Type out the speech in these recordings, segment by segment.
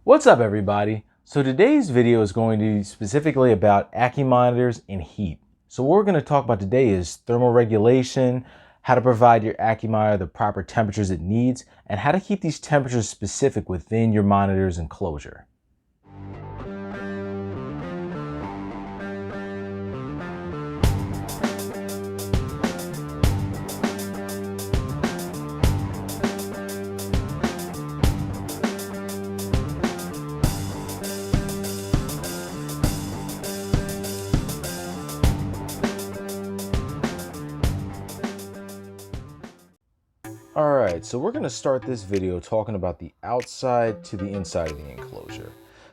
What's up, everybody? So today's video is going to be specifically about Ackie monitors and heat. So what we're going to talk about today is thermal regulation, how to provide your Ackie monitor the proper temperatures it needs, and how to keep these temperatures specific within your monitor's enclosure. Alright, so we're going to start this video talking about the outside to the inside of the enclosure.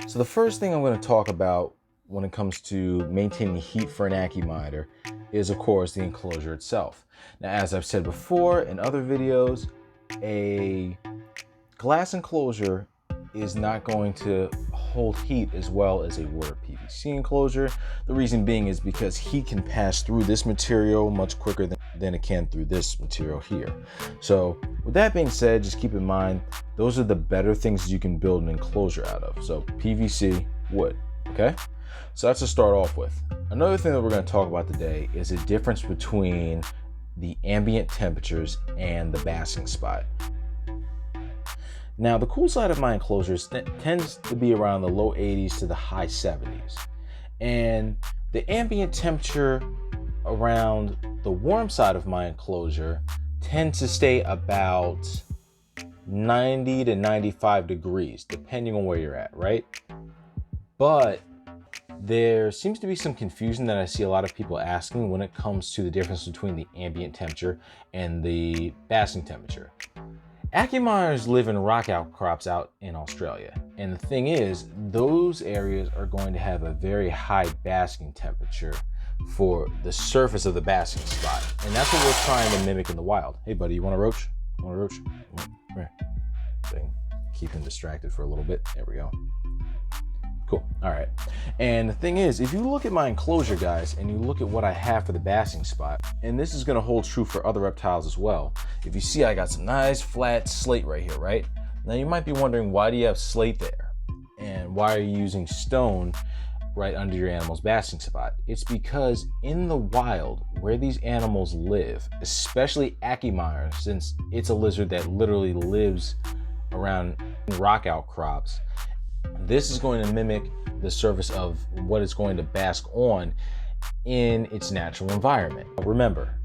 So the first thing I'm going to talk about when it comes to maintaining heat for an Ackie monitor is, of course, the enclosure itself. Now, as I've said before in other videos, a glass enclosure is not going to hold heat as well as a water PVC enclosure. The reason being is because heat can pass through this material much quicker than it can through this material here. So with that being said, just keep in mind, those are the better things you can build an enclosure out of. So PVC, wood, okay? So that's to start off with. Another thing that we're going to talk about today is the difference between the ambient temperatures and the basking spot. Now, the cool side of my enclosures tends to be around the low 80s to the high 70s. And the ambient temperature around the warm side of my enclosure tends to stay about 90 to 95 degrees, depending on where you're at, right? But there seems to be some confusion that I see a lot of people asking when it comes to the difference between the ambient temperature and the basking temperature. Ackie monitors live in rock outcrops out in Australia. And the thing is, those areas are going to have a very high basking temperature for the surface of the basking spot. And that's what we're trying to mimic in the wild. Hey buddy, you want a roach? Want a roach? Come here. Keep him distracted for a little bit. There we go. Cool. All right. And the thing is, if you look at my enclosure, guys, and you look at what I have for the basking spot, and this is going to hold true for other reptiles as well. If you see, I got some nice flat slate right here, right? Now you might be wondering, why do you have slate there? And why are you using stone right under your animal's basking spot? It's because in the wild, where these animals live, especially Ackie monitor, since it's a lizard that literally lives around rock outcrops, this is going to mimic the surface of what it's going to bask on in its natural environment. Remember,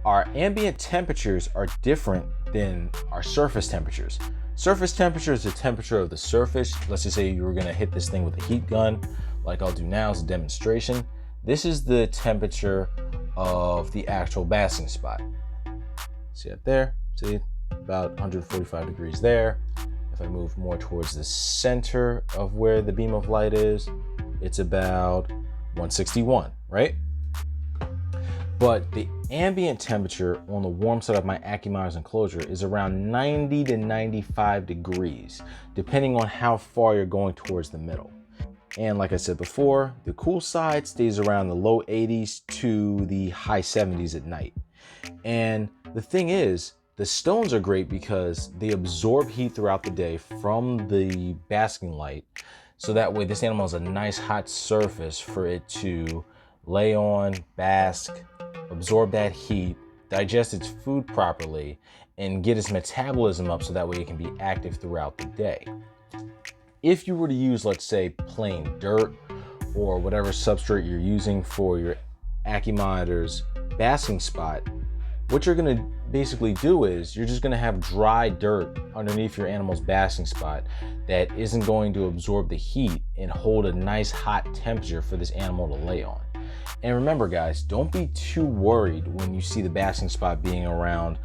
our ambient temperatures are different than our surface temperatures. Surface temperature is the temperature of the surface. Let's just say you were going to hit this thing with a heat gun, like I'll do now as a demonstration. This is the temperature of the actual basking spot. See it there? See, about 145 degrees there. If I move more towards the center of where the beam of light is, it's about 161, right? But the ambient temperature on the warm side of my Ackie monitor's enclosure is around 90 to 95 degrees, depending on how far you're going towards the middle. And like I said before, the cool side stays around the low 80s to the high 70s at night. And the thing is, the stones are great because they absorb heat throughout the day from the basking light. So that way this animal has a nice hot surface for it to lay on, bask, absorb that heat, digest its food properly, and get its metabolism up so that way it can be active throughout the day. If you were to use, let's say, plain dirt or whatever substrate you're using for your Ackie monitor's basking spot, what you're going to basically do is you're just going to have dry dirt underneath your animal's basking spot that isn't going to absorb the heat and hold a nice hot temperature for this animal to lay on. And remember, guys, don't be too worried when you see the basking spot being around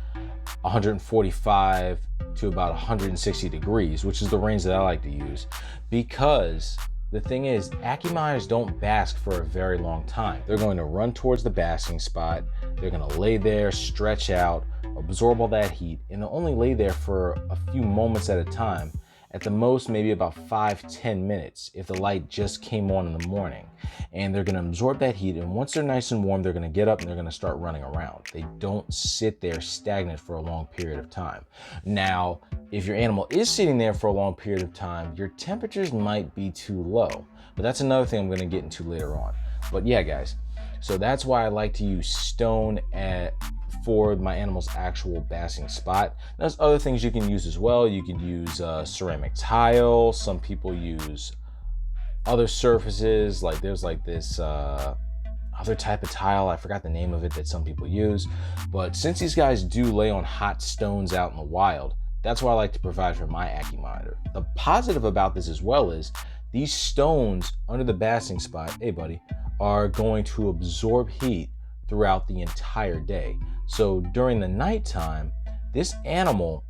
145 to about 160 degrees, which is the range that I like to use, because the thing is, Ackie monitors don't bask for a very long time. They're going to run towards the basking spot, they're going to lay there, stretch out, absorb all that heat, and they'll only lay there for a few moments at a time. at the most maybe about 5-10 minutes if the light just came on in the morning. And they're going to absorb that heat, and once they're nice and warm, they're going to get up and they're going to start running around. They don't sit there stagnant for a long period of time. Now, if your animal is sitting there for a long period of time, your temperatures might be too low, but that's another thing I'm going to get into later on. But yeah, guys, so that's why I like to use stone for my animal's actual basking spot. There's other things you can use as well. You can use ceramic tile. Some people use other surfaces, like there's like this other type of tile, I forgot the name of it, that some people use. But since these guys do lay on hot stones out in the wild, that's what I like to provide for my Ackie Monitor. The positive about this as well is these stones under the basking spot, hey buddy, are going to absorb heat throughout the entire day. So during the nighttime, this animal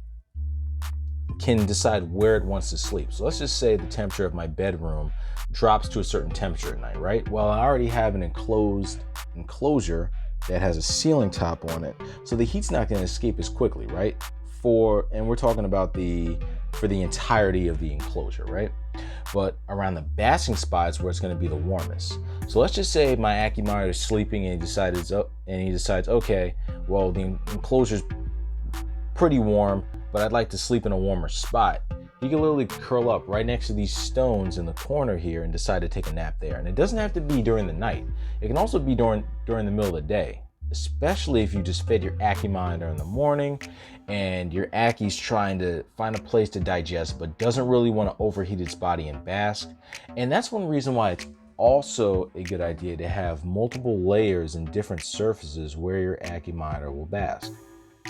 can decide where it wants to sleep. So let's just say the temperature of my bedroom drops to a certain temperature at night, right? Well, I already have an enclosure that has a ceiling top on it, so the heat's not going to escape as quickly, right? And we're talking about for the entirety of the enclosure, right? But around the basking spots where it's going to be the warmest. So let's just say my Ackie Monitor is sleeping and he decides, okay, well, the enclosure's pretty warm, but I'd like to sleep in a warmer spot. You can literally curl up right next to these stones in the corner here and decide to take a nap there. And it doesn't have to be during the night. It can also be during the middle of the day, especially if you just fed your Ackie Monitor in the morning and your Akkie's trying to find a place to digest but doesn't really want to overheat its body and bask. And that's one reason why it's also a good idea to have multiple layers and different surfaces where your Ackie Monitor will bask.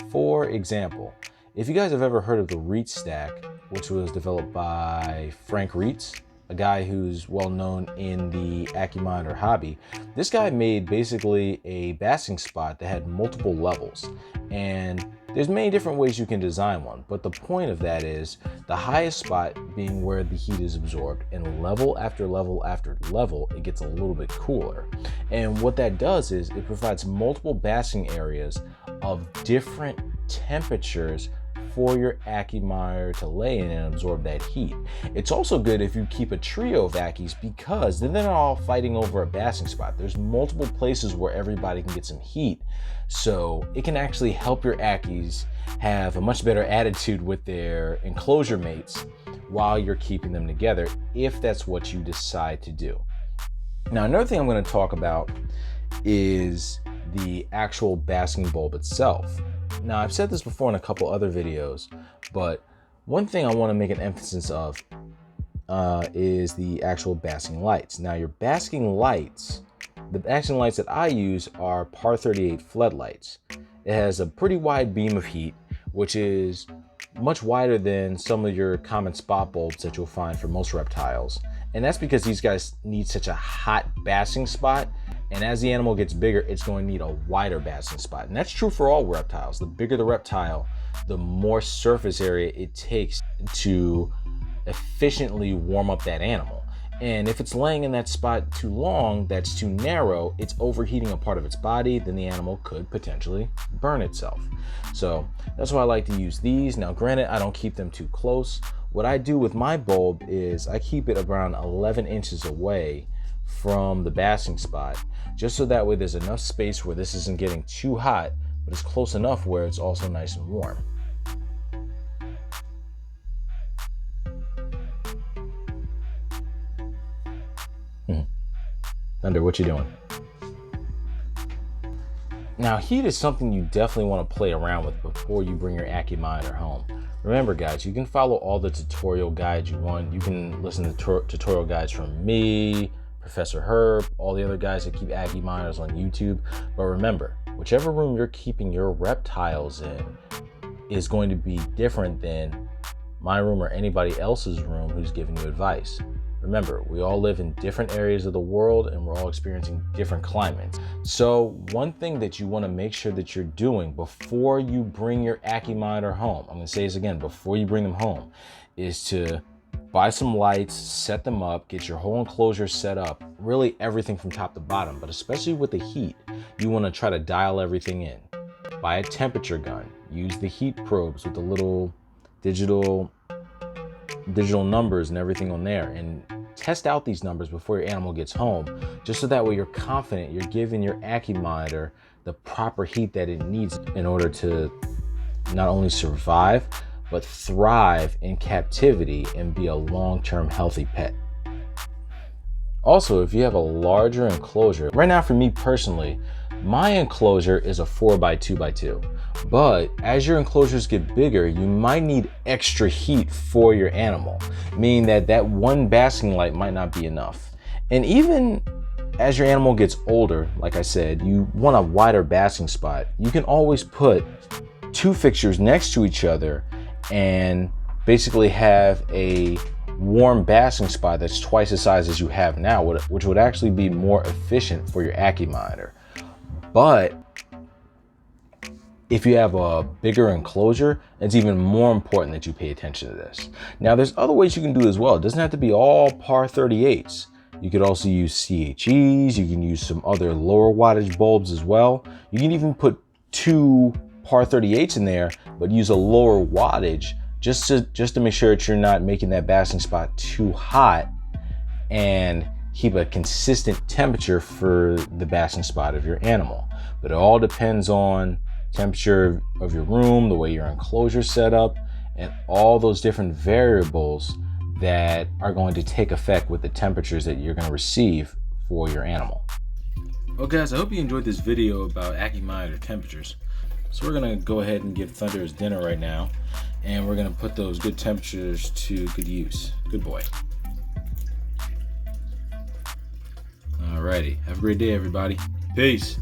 For example, if you guys have ever heard of the Reet stack, which was developed by Frank Reitz, a guy who's well known in the Ackie Monitor hobby, this guy made basically a basking spot that had multiple levels. And there's many different ways you can design one, but the point of that is the highest spot being where the heat is absorbed, and level after level after level, it gets a little bit cooler. And what that does is it provides multiple basking areas of different temperatures for your Ackie Monitor to lay in and absorb that heat. It's also good if you keep a trio of Ackies, because then they're not all fighting over a basking spot. There's multiple places where everybody can get some heat. So it can actually help your Ackies have a much better attitude with their enclosure mates while you're keeping them together, if that's what you decide to do. Now, another thing I'm going to talk about is the actual basking bulb itself. Now, I've said this before in a couple other videos, but one thing I want to make an emphasis of is the actual basking lights. Now, your basking lights, the basking lights that I use are par 38 floodlights. It has a pretty wide beam of heat, which is much wider than some of your common spot bulbs that you'll find for most reptiles. And that's because these guys need such a hot basking spot. And as the animal gets bigger, it's going to need a wider basking spot. And that's true for all reptiles. The bigger the reptile, the more surface area it takes to efficiently warm up that animal. And if it's laying in that spot too long, that's too narrow, it's overheating a part of its body, then the animal could potentially burn itself. So that's why I like to use these. Now, granted, I don't keep them too close. What I do with my bulb is I keep it around 11 inches away from the basking spot, just so that way there's enough space where this isn't getting too hot, but it's close enough where it's also nice and warm. Thunder, what you doing? Now, heat is something you definitely want to play around with before you bring your Ackie Monitor home. Remember, guys, you can follow all the tutorial guides you want. You can listen to tutorial guides from me, Professor Herb, all the other guys that keep Ackie Monitors on YouTube. But remember, whichever room you're keeping your reptiles in is going to be different than my room or anybody else's room who's giving you advice. Remember, we all live in different areas of the world and we're all experiencing different climates. So one thing that you want to make sure that you're doing before you bring your Ackie Monitor home, I'm going to say this again, before you bring them home, is to buy some lights, set them up, get your whole enclosure set up, really everything from top to bottom, but especially with the heat, you want to try to dial everything in. Buy a temperature gun, use the heat probes with the little digital digital numbers and everything on there, and test out these numbers before your animal gets home, just so that way you're confident you're giving your Ackie Monitor the proper heat that it needs in order to not only survive, but thrive in captivity and be a long-term healthy pet. Also, if you have a larger enclosure, right now for me personally, my enclosure is a 4x2x2, but as your enclosures get bigger, you might need extra heat for your animal, meaning that one basking light might not be enough. And even as your animal gets older, like I said, you want a wider basking spot. You can always put 2 fixtures next to each other and basically have a warm basking spot that's twice the size as you have now, which would actually be more efficient for your Ackie Monitor. But if you have a bigger enclosure, it's even more important that you pay attention to this. Now, there's other ways you can do it as well. It doesn't have to be all par 38s. You could also use CHEs. You can use some other lower wattage bulbs as well. You can even put 2 par 38s in there, but use a lower wattage just to make sure that you're not making that basking spot too hot, and keep a consistent temperature for the basking spot of your animal. But it all depends on temperature of your room, the way your enclosure is set up, and all those different variables that are going to take effect with the temperatures that you're going to receive for your animal. Well guys, I hope you enjoyed this video about Ackie Monitor temperatures. So we're going to go ahead and give Thunder his dinner right now, and we're going to put those good temperatures to good use. Good boy. Alrighty, have a great day everybody. Peace.